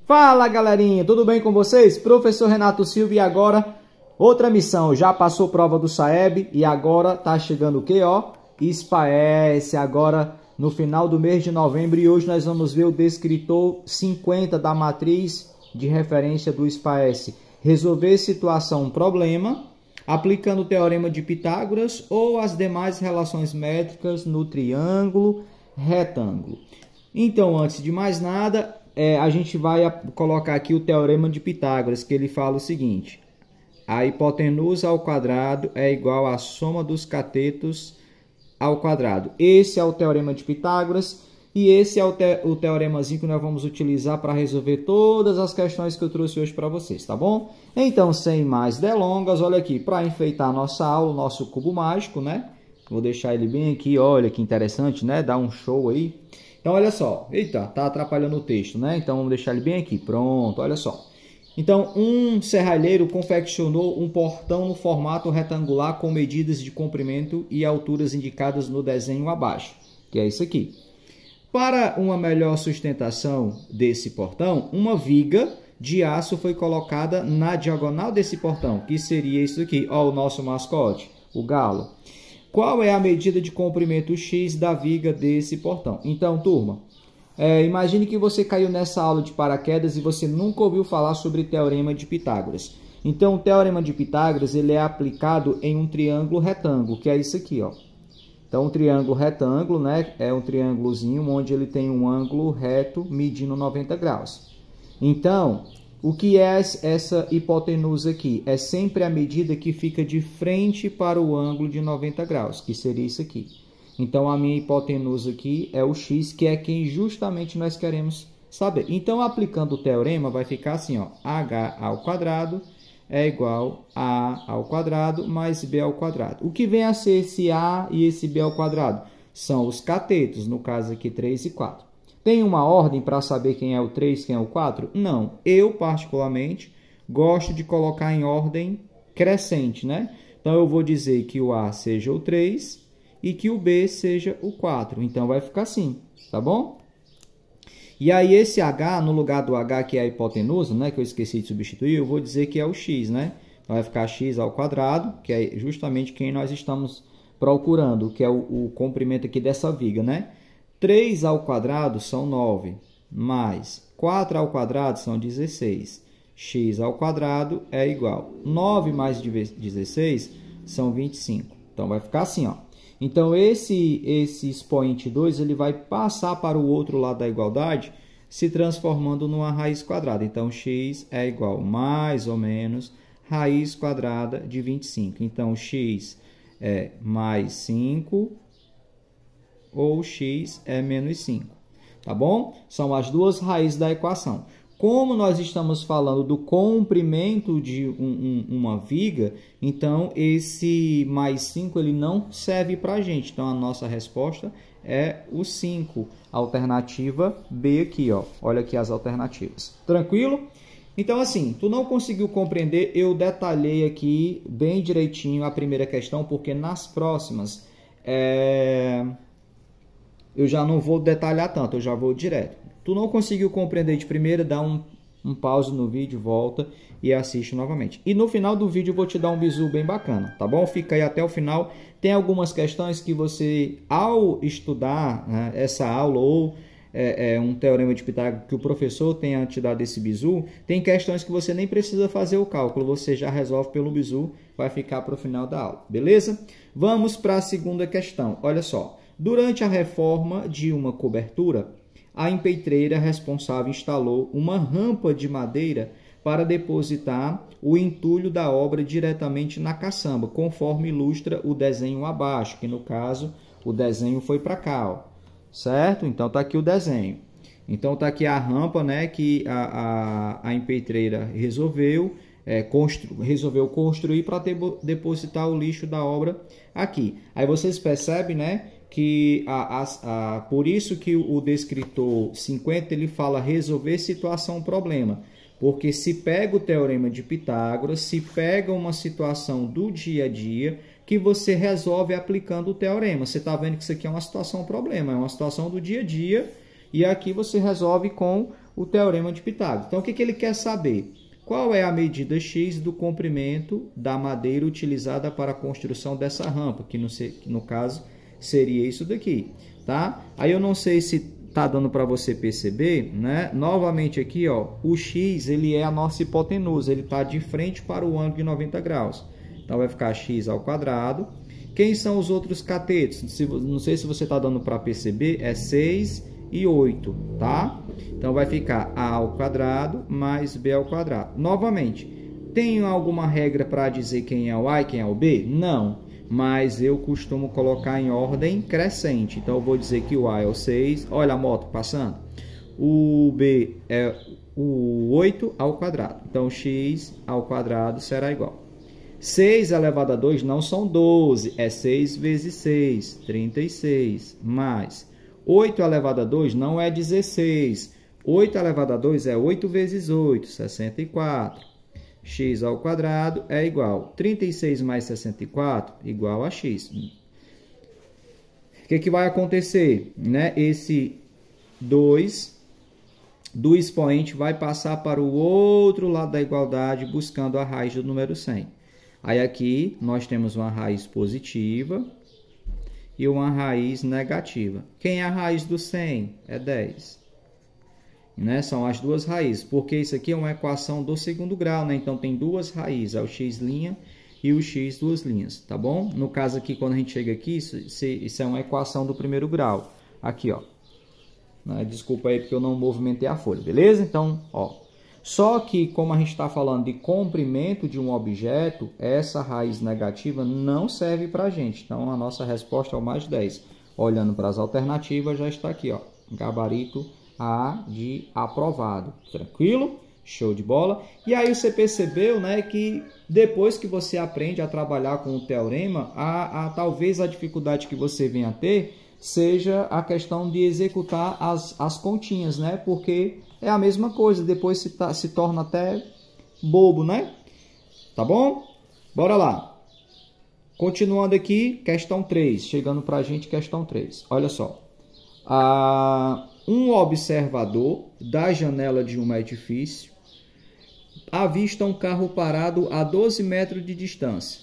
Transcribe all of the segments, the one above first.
Fala galerinha, tudo bem com vocês? Professor Renato Silva e agora outra missão. Já passou prova do SAEB e agora tá chegando o que, ó? SPAES, agora no final do mês de novembro, e hoje nós vamos ver o descritor 50 da matriz de referência do SPAES. Resolver situação problema aplicando o teorema de Pitágoras ou as demais relações métricas no triângulo retângulo. Então, antes de mais nada, a gente vai colocar aqui o teorema de Pitágoras, que ele fala o seguinte: a hipotenusa ao quadrado é igual à soma dos catetos ao quadrado. Esse é o teorema de Pitágoras e esse é o teoremazinho que nós vamos utilizar para resolver todas as questões que eu trouxe hoje para vocês, tá bom? Então, sem mais delongas, olha aqui, para enfeitar a nossa aula, o nosso cubo mágico, né? Vou deixar ele bem aqui, olha que interessante, né? Dá um show aí. Então, olha só. Eita, tá atrapalhando o texto, né? Então, vamos deixar ele bem aqui. Pronto, olha só. Então, um serralheiro confeccionou um portão no formato retangular com medidas de comprimento e alturas indicadas no desenho abaixo, que é isso aqui. Para uma melhor sustentação desse portão, uma viga de aço foi colocada na diagonal desse portão, que seria isso aqui. Ó, o nosso mascote, o galo. Qual é a medida de comprimento X da viga desse portão? Então, turma, imagine que você caiu nessa aula de paraquedas e você nunca ouviu falar sobre teorema de Pitágoras. Então, o teorema de Pitágoras ele é aplicado em um triângulo retângulo, que é isso aqui, ó. Então, um triângulo retângulo, né, é um triângulozinho onde ele tem um ângulo reto medindo 90 graus. Então, o que é essa hipotenusa aqui? É sempre a medida que fica de frente para o ângulo de 90 graus, que seria isso aqui. Então, a minha hipotenusa aqui é o x, que é quem justamente nós queremos saber. Então, aplicando o teorema, vai ficar assim, ó, h ao quadrado é igual a A ao quadrado mais B ao quadrado. O que vem a ser esse A e esse B ao quadrado? São os catetos, no caso aqui 3 e 4. Tem uma ordem para saber quem é o 3 quem é o 4? Não. Eu, particularmente, gosto de colocar em ordem crescente, né? Então, eu vou dizer que o A seja o 3 e que o B seja o 4. Então, vai ficar assim, tá bom? E aí, esse H, no lugar do H, que é a hipotenusa, né, que eu esqueci de substituir, eu vou dizer que é o X, né? Então, vai ficar X ao quadrado, que é justamente quem nós estamos procurando, que é o comprimento aqui dessa viga, né? 3 ao quadrado são 9, mais 4 ao quadrado são 16. X ao quadrado é igual. 9 mais 16 são 25. Então, vai ficar assim, ó. Então, esse expoente 2 ele vai passar para o outro lado da igualdade, se transformando numa raiz quadrada. Então, x é igual mais ou menos raiz quadrada de 25. Então, x é mais 5 ou x é menos 5. Tá bom? São as duas raízes da equação. Como nós estamos falando do comprimento de uma viga, então esse mais 5 ele não serve para a gente. Então, a nossa resposta é o 5. Alternativa B aqui, ó. Olha aqui as alternativas. Tranquilo? Então, assim, tu não conseguiu compreender, eu detalhei aqui bem direitinho a primeira questão, porque nas próximas eu já não vou detalhar tanto, eu já vou direto. Tu não conseguiu compreender de primeira, dá um pause no vídeo, volta e assiste novamente. E no final do vídeo eu vou te dar um bizu bem bacana, tá bom? Fica aí até o final. Tem algumas questões que você, ao estudar, né, essa aula ou um teorema de Pitágoras que o professor tenha te dado esse bizu, tem questões que você nem precisa fazer o cálculo, você já resolve pelo bizu, vai ficar para o final da aula, beleza? Vamos para a segunda questão. Olha só, durante a reforma de uma cobertura, a empreiteira responsável instalou uma rampa de madeira para depositar o entulho da obra diretamente na caçamba, conforme ilustra o desenho abaixo, que no caso o desenho foi para cá, ó, certo? Então está aqui o desenho. Então está aqui a rampa, né, que a empreiteira resolveu construir para depositar o lixo da obra aqui. Aí vocês percebem, né, que por isso que o descritor 50 ele fala resolver situação problema, porque se pega o teorema de Pitágoras, se pega uma situação do dia a dia que você resolve aplicando o teorema. Você está vendo que isso aqui é uma situação problema, é uma situação do dia a dia, e aqui você resolve com o teorema de Pitágoras. Então, o que ele quer saber? Qual é a medida X do comprimento da madeira utilizada para a construção dessa rampa, que no caso seria isso daqui, tá? Aí eu não sei se tá dando para você perceber, né? Novamente aqui, ó, o X, ele é a nossa hipotenusa, ele tá de frente para o ângulo de 90 graus. Então vai ficar x ao quadrado. Quem são os outros catetos? Não sei se você está dando para perceber, é 6 e 8, tá? Então vai ficar a ao quadrado mais b ao quadrado. Novamente, tem alguma regra para dizer quem é o a e quem é o b? Não, mas eu costumo colocar em ordem crescente. Então eu vou dizer que o a é o 6, olha a moto passando. O b é o 8 ao quadrado. Então x ao quadrado será igual. 6 elevado a 2 não são 12, é 6 vezes 6, 36, mais 8 elevado a 2 não é 16, 8 elevado a 2 é 8 vezes 8, 64. X ao quadrado é igual 36 mais 64 igual a x. O que vai acontecer? Né? Esse 2 do expoente vai passar para o outro lado da igualdade buscando a raiz do número 100. Aí aqui nós temos uma raiz positiva e uma raiz negativa. Quem é a raiz do 100? É 10. Né? São as duas raízes, porque isso aqui é uma equação do segundo grau, né? Então tem duas raízes, é o x' e o x duas linhas, tá bom? No caso aqui, quando a gente chega aqui, isso é uma equação do primeiro grau. Aqui, ó. Desculpa aí porque eu não movimentei a folha, beleza? Então, ó. Só que, como a gente está falando de comprimento de um objeto, essa raiz negativa não serve para a gente. Então, a nossa resposta é o mais 10. Olhando para as alternativas, já está aqui, ó. Gabarito A de aprovado. Tranquilo? Show de bola. E aí você percebeu, né, que depois que você aprende a trabalhar com o teorema, talvez a dificuldade que você venha a ter seja a questão de executar as continhas, né? Porque é a mesma coisa, depois se torna até bobo, né? Tá bom? Bora lá. Continuando aqui, questão 3. Chegando para a gente, questão 3. Olha só. Um observador da janela de um edifício avista um carro parado a 12 metros de distância.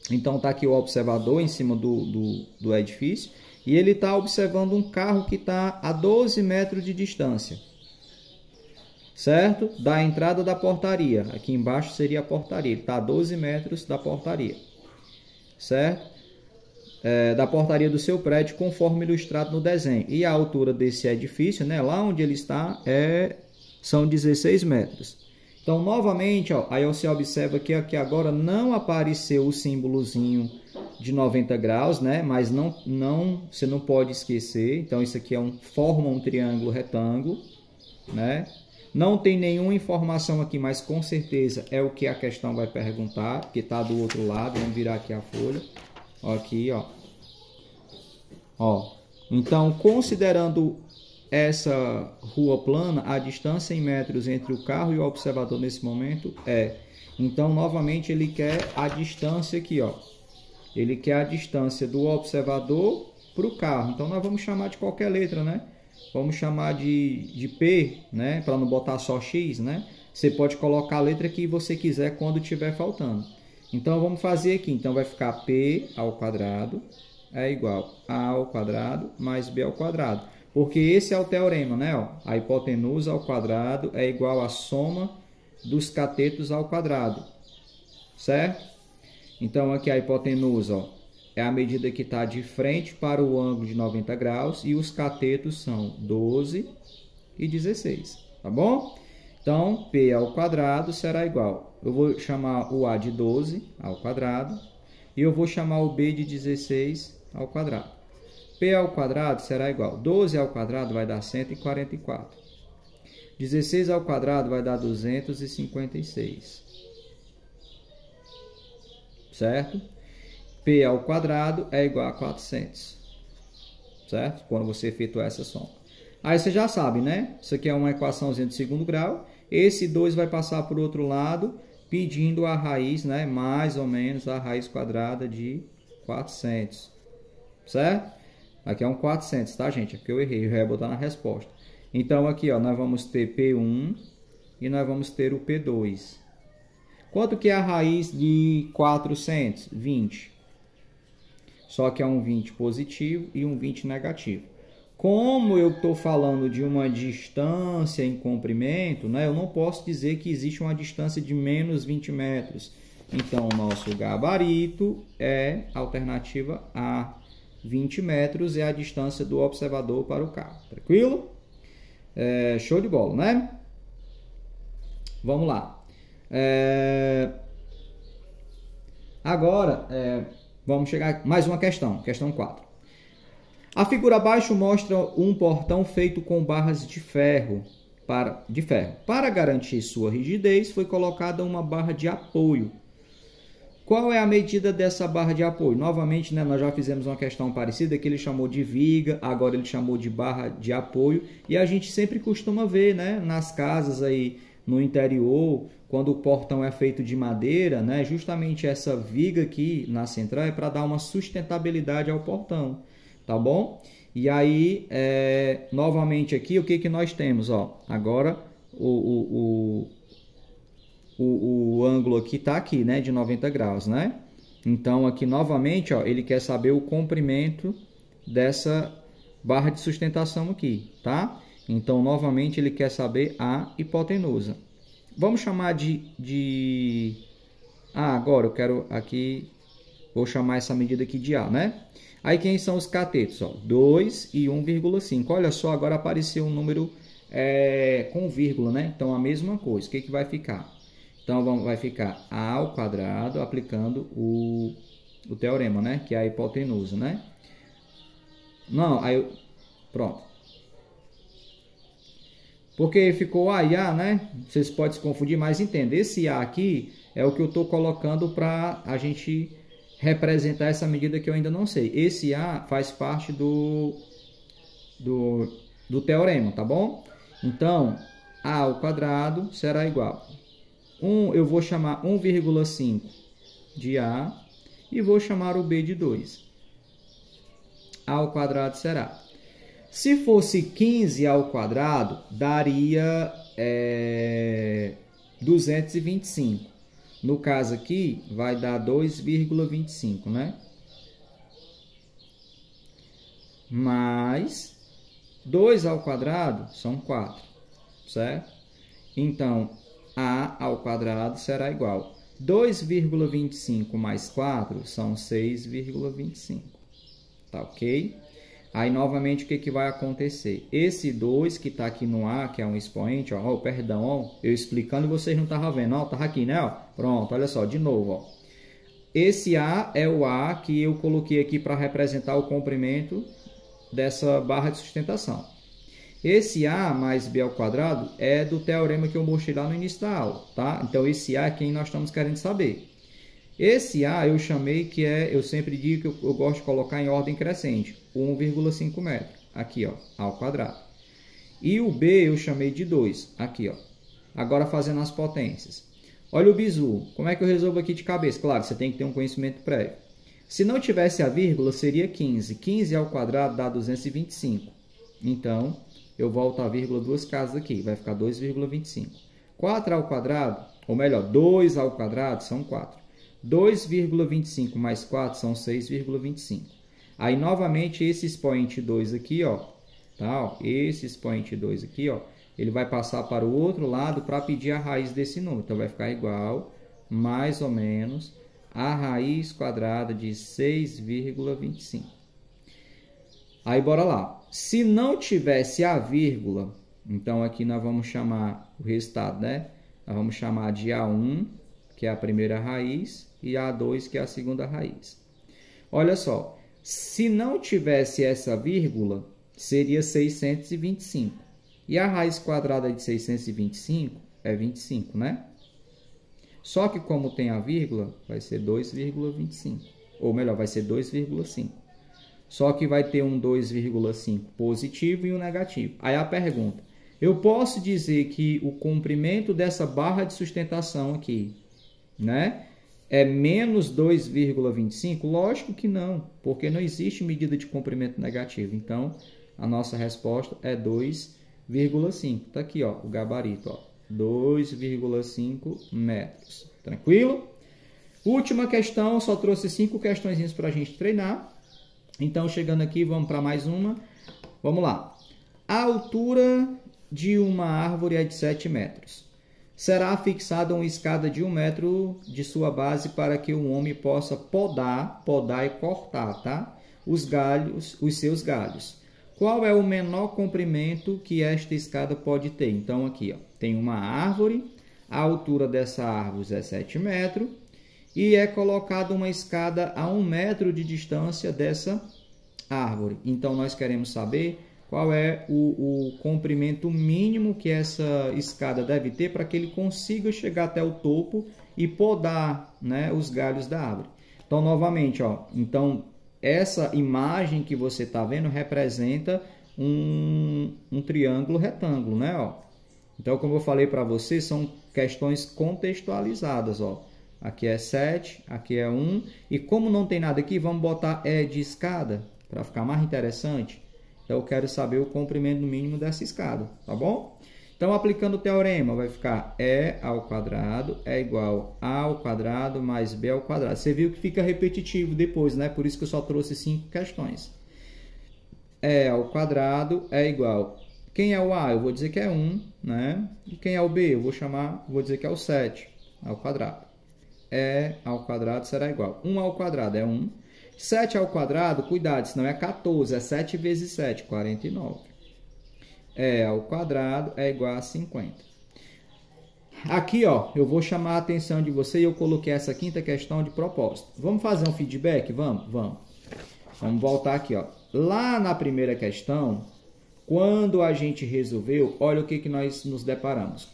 Então tá aqui o observador em cima do edifício e ele está observando um carro que está a 12 metros de distância. Certo? Da entrada da portaria. Aqui embaixo seria a portaria. Ele está a 12 metros da portaria. Certo? Da portaria do seu prédio, conforme ilustrado no desenho. E a altura desse edifício, né, lá onde ele está, são 16 metros. Então, novamente, ó, aí você observa que aqui agora não apareceu o símbolozinho de 90 graus, né? Mas você não pode esquecer. Então, isso aqui forma um triângulo retângulo, né? Não tem nenhuma informação aqui, mas com certeza é o que a questão vai perguntar, que está do outro lado. Vamos virar aqui a folha. Ó, aqui, ó. Ó. Então, considerando essa rua plana, a distância em metros entre o carro e o observador nesse momento é. Então, novamente, ele quer a distância aqui, ó. Ele quer a distância do observador para o carro. Então, nós vamos chamar de qualquer letra, né? Vamos chamar de P, né? Para não botar só X, né? Você pode colocar a letra que você quiser quando estiver faltando. Então, vamos fazer aqui. Então, vai ficar P ao quadrado é igual a ao quadrado mais B ao quadrado. Porque esse é o teorema, né? Ó, a hipotenusa ao quadrado é igual à soma dos catetos ao quadrado. Certo? Então, aqui a hipotenusa, ó, é a medida que está de frente para o ângulo de 90 graus e os catetos são 12 e 16. Tá bom? Então, P ao quadrado será igual. Eu vou chamar o A de 12 ao quadrado e eu vou chamar o B de 16 ao quadrado. P ao quadrado será igual. 12 ao quadrado vai dar 144. 16 ao quadrado vai dar 256. Certo? P ao quadrado é igual a 400. Certo? Quando você efetuar essa soma. Aí você já sabe, né? Isso aqui é uma equaçãozinha de segundo grau. Esse 2 vai passar para o outro lado, pedindo a raiz, né? Mais ou menos a raiz quadrada de 400. Certo? Aqui é um 400, tá, gente? Aqui eu errei, eu ia botar na resposta. Então, aqui, ó, nós vamos ter P1 e nós vamos ter o P2. Quanto que é a raiz de 400? 20. Só que é um 20 positivo e um 20 negativo. Como eu estou falando de uma distância em comprimento, né, eu não posso dizer que existe uma distância de menos 20 metros. Então, o nosso gabarito é a alternativa A. 20 metros é a distância do observador para o carro. Tranquilo? Show de bola, né? Vamos lá. Agora, vamos chegar a mais uma questão. Questão 4. A figura abaixo mostra um portão feito com barras de ferro. Para garantir sua rigidez, foi colocada uma barra de apoio. Qual é a medida dessa barra de apoio? Novamente, né, nós já fizemos uma questão parecida que ele chamou de viga, agora ele chamou de barra de apoio. E a gente sempre costuma ver, né, nas casas aí no interior, quando o portão é feito de madeira, né, justamente essa viga aqui na central é para dar uma sustentabilidade ao portão, tá bom? E aí, novamente aqui, o que nós temos? Ó, agora o ângulo aqui está aqui, né, de 90 graus, né? Então, aqui novamente, ó, ele quer saber o comprimento dessa barra de sustentação aqui, tá? Então, novamente, ele quer saber a hipotenusa. Vamos chamar agora eu quero aqui, vou chamar essa medida aqui de A, né? Aí, quem são os catetos? Ó, 2 e 1,5. Olha só, agora apareceu um número com vírgula, né? Então, a mesma coisa. O que vai ficar? Então, vai ficar A ao quadrado, aplicando o teorema, né? Que é a hipotenusa, né? Não, aí pronto. Porque ficou A e A, né? Vocês podem se confundir, mas entenda. Esse A aqui é o que eu estou colocando para a gente representar essa medida que eu ainda não sei. Esse A faz parte do teorema, tá bom? Então, A ao quadrado será igual. Eu vou chamar 1,5 de A e vou chamar o B de 2. A ao quadrado será. Se fosse 15 ao quadrado, daria 225. No caso aqui, vai dar 2,25, né? Mais 2 ao quadrado são 4, certo? Então, A ao quadrado será igual. 2,25 mais 4 são 6,25. Tá ok? Aí, novamente, o que vai acontecer? Esse 2 que está aqui no A, que é um expoente, ó, perdão, ó, eu explicando e vocês não estavam vendo, ó, estava aqui, né? Ó, pronto, olha só, de novo, ó. Esse A é o A que eu coloquei aqui para representar o comprimento dessa barra de sustentação. Esse A mais B ao quadrado é do teorema que eu mostrei lá no início da aula, tá? Então, esse A é quem nós estamos querendo saber. Esse A eu chamei que eu sempre digo que eu gosto de colocar em ordem crescente, 1,5 metro, aqui, ó, A ao quadrado. E o B eu chamei de 2, aqui, ó. Agora, fazendo as potências. Olha o bizu, como é que eu resolvo aqui de cabeça? Claro, você tem que ter um conhecimento prévio. Se não tivesse a vírgula, seria 15. 15 ao quadrado dá 225. Então, eu volto a vírgula duas casas aqui, vai ficar 2,25. 4 ao quadrado, ou melhor, 2 ao quadrado são 4. 2,25 mais 4 são 6,25. Aí, novamente, esse expoente 2 aqui, ó, tá, ó, esse expoente 2 aqui, ó, ele vai passar para o outro lado para pedir a raiz desse número. Então, vai ficar igual, mais ou menos, a raiz quadrada de 6,25. Aí, bora lá. Se não tivesse a vírgula, então aqui nós vamos chamar o resultado, né? Nós vamos chamar de A1, que é a primeira raiz, e A2, que é a segunda raiz. Olha só, se não tivesse essa vírgula, seria 625. E a raiz quadrada de 625 é 25, né? Só que como tem a vírgula, vai ser 2,25. Ou melhor, vai ser 2,5. Só que vai ter um 2,5 positivo e um negativo. Aí a pergunta, eu posso dizer que o comprimento dessa barra de sustentação aqui, né, é menos 2,25? Lógico que não, porque não existe medida de comprimento negativo. Então, a nossa resposta é 2 2,5. Tá aqui, ó, o gabarito, ó. 2,5 metros. Tranquilo? Última questão, só trouxe 5 questõezinhas para a gente treinar. Então, chegando aqui, vamos para mais uma. Vamos lá. A altura de uma árvore é de 7 metros. Será fixada uma escada de 1 metro de sua base para que o homem possa podar e cortar, tá? Os seus galhos. Qual é o menor comprimento que esta escada pode ter? Então, aqui, ó, tem uma árvore, a altura dessa árvore é 7 metros e é colocada uma escada a 1 metro de distância dessa árvore. Então, nós queremos saber qual é o comprimento mínimo que essa escada deve ter para que ele consiga chegar até o topo e podar, né, os galhos da árvore. Então, novamente, ó, então, essa imagem que você está vendo representa um triângulo retângulo, né? Ó. Então, como eu falei para você, são questões contextualizadas. Ó. Aqui é 7, aqui é 1. E como não tem nada aqui, vamos botar E de escada para ficar mais interessante. Então, eu quero saber o comprimento mínimo dessa escada, tá bom? Então, aplicando o teorema, vai ficar E ao quadrado é igual a ao quadrado mais B ao quadrado. Você viu que fica repetitivo depois, né? Por isso que eu só trouxe 5 questões. E ao quadrado é igual... Quem é o A? Eu vou dizer que é 1, né? E quem é o B? Eu vou dizer que é o 7 ao quadrado. E ao quadrado será igual. 1 ao quadrado é 1. 7 ao quadrado, cuidado, senão é 14. É 7 vezes 7, 49. E ao quadrado é igual a 50. Aqui, ó, eu vou chamar a atenção de você e eu coloquei essa quinta questão de propósito. Vamos fazer um feedback? Vamos? Vamos. Vamos voltar aqui, ó. Lá na primeira questão, quando a gente resolveu, olha o que nós nos deparamos.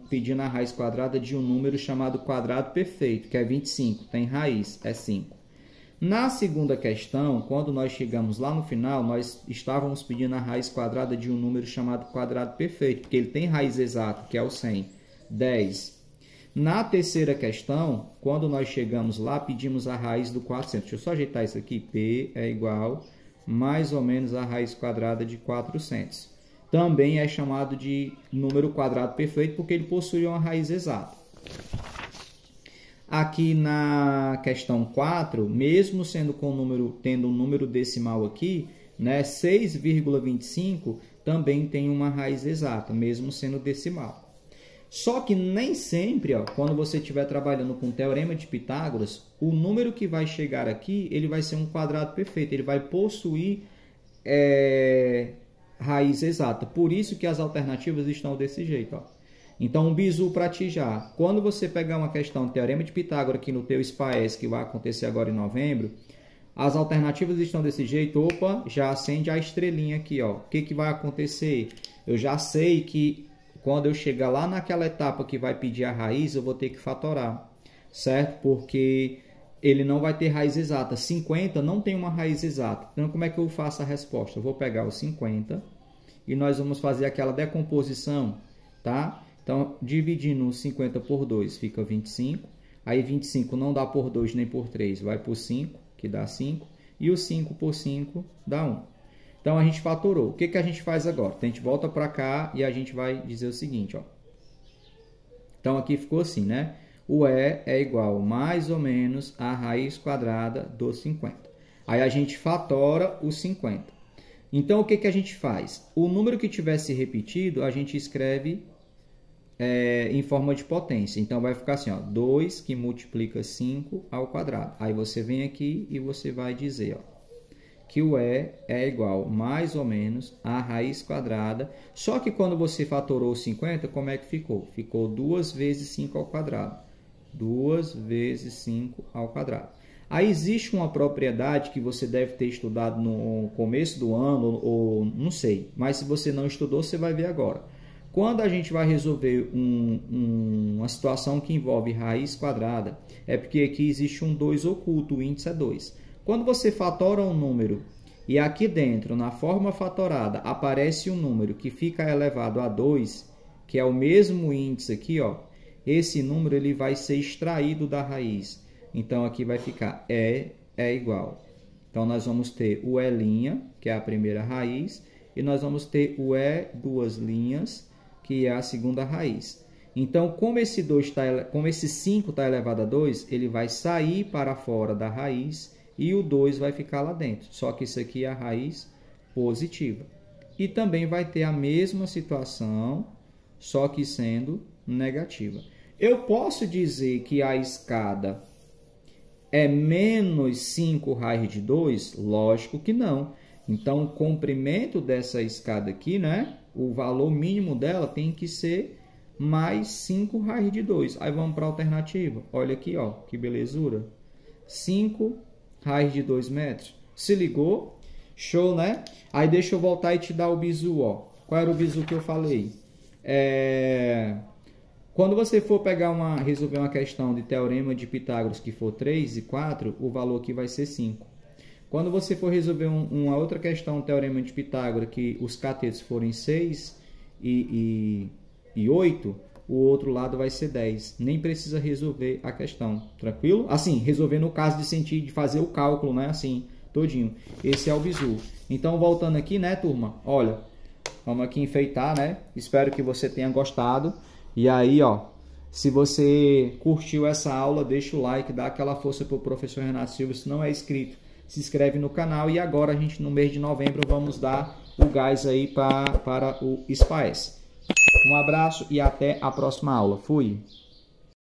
Pedindo a raiz quadrada de um número chamado quadrado perfeito, que é 25. Tem raiz, é 5. Na segunda questão, quando nós chegamos lá no final, nós estávamos pedindo a raiz quadrada de um número chamado quadrado perfeito, porque ele tem raiz exata, que é o 100, 10. Na terceira questão, quando nós chegamos lá, pedimos a raiz do 400. Deixa eu só ajeitar isso aqui. P é igual mais ou menos a raiz quadrada de 400. Também é chamado de número quadrado perfeito, porque ele possui uma raiz exata. Aqui na questão 4, mesmo sendo tendo um número decimal aqui, né, 6,25 também tem uma raiz exata, mesmo sendo decimal. Só que nem sempre, ó, quando você estiver trabalhando com o teorema de Pitágoras, o número que vai chegar aqui, ele vai ser um quadrado perfeito, ele vai possuir raiz exata. Por isso que as alternativas estão desse jeito, ó. Então, um bizu para ti já. Quando você pegar uma questão de teorema de Pitágoras aqui no teu SPAES, que vai acontecer agora em novembro, as alternativas estão desse jeito. Opa, já acende a estrelinha aqui, ó. O que vai acontecer? Eu já sei que quando eu chegar lá naquela etapa que vai pedir a raiz, eu vou ter que fatorar, certo? Porque ele não vai ter raiz exata. 50 não tem uma raiz exata. Então, como é que eu faço a resposta? Eu vou pegar o 50 e nós vamos fazer aquela decomposição, tá? Então, dividindo 50 por 2 fica 25. Aí 25 não dá por 2 nem por 3, vai por 5, que dá 5. E o 5 por 5 dá 1. Então, a gente fatorou. O que a gente faz agora? Então, a gente volta para cá e a gente vai dizer o seguinte, ó. Então, aqui ficou assim, né? O E é igual mais ou menos a raiz quadrada dos 50. Aí a gente fatora os 50. Então, o que a gente faz? O número que tivesse repetido, a gente escreve em forma de potência. Então, vai ficar assim, ó, 2 que multiplica 5 ao quadrado. Aí você vem aqui e você vai dizer, ó, que o E é igual mais ou menos a raiz quadrada. Só que quando você fatorou 50, como é que ficou? Ficou 2 vezes 5 ao quadrado. 2 vezes 5 ao quadrado. Aí existe uma propriedade que você deve ter estudado no começo do ano, ou não sei. Mas se você não estudou, você vai ver agora. Quando a gente vai resolver uma situação que envolve raiz quadrada, é porque aqui existe um 2 oculto, o índice é 2. Quando você fatora um número e aqui dentro, na forma fatorada, aparece um número que fica elevado a 2, que é o mesmo índice aqui, ó, esse número ele vai ser extraído da raiz. Então, aqui vai ficar E é igual. Então, nós vamos ter o E', que é a primeira raiz, e nós vamos ter o E, duas linhas, que é a segunda raiz. Então, como esse 5 está elevado a 2, ele vai sair para fora da raiz e o 2 vai ficar lá dentro. Só que isso aqui é a raiz positiva. E também vai ter a mesma situação, só que sendo negativa. Eu posso dizer que a escada é menos 5 raiz de 2? Lógico que não. Então, o comprimento dessa escada aqui, né? O valor mínimo dela tem que ser mais 5 raiz de 2. Aí vamos para a alternativa. Olha aqui, ó, que belezura. 5 raiz de 2 metros. Se ligou? Show, né? Aí deixa eu voltar e te dar o bizu, ó. Qual era o bizu que eu falei? Quando você for resolver uma questão de teorema de Pitágoras que for 3 e 4, o valor aqui vai ser 5. Quando você for resolver uma outra questão, teorema de Pitágoras, que os catetos forem 6 e 8, o outro lado vai ser 10. Nem precisa resolver a questão, tranquilo? Assim, resolver no caso de fazer o cálculo, né? Assim, todinho. Esse é o bizu. Então, voltando aqui, né, turma? Olha, vamos aqui enfeitar, né? Espero que você tenha gostado. E aí, ó, se você curtiu essa aula, deixa o like, dá aquela força pro professor Renato Silva. Se não é inscrito, se inscreve no canal. E agora, a gente, no mês de novembro, vamos dar o gás aí para o SPAES. Um abraço e até a próxima aula. Fui!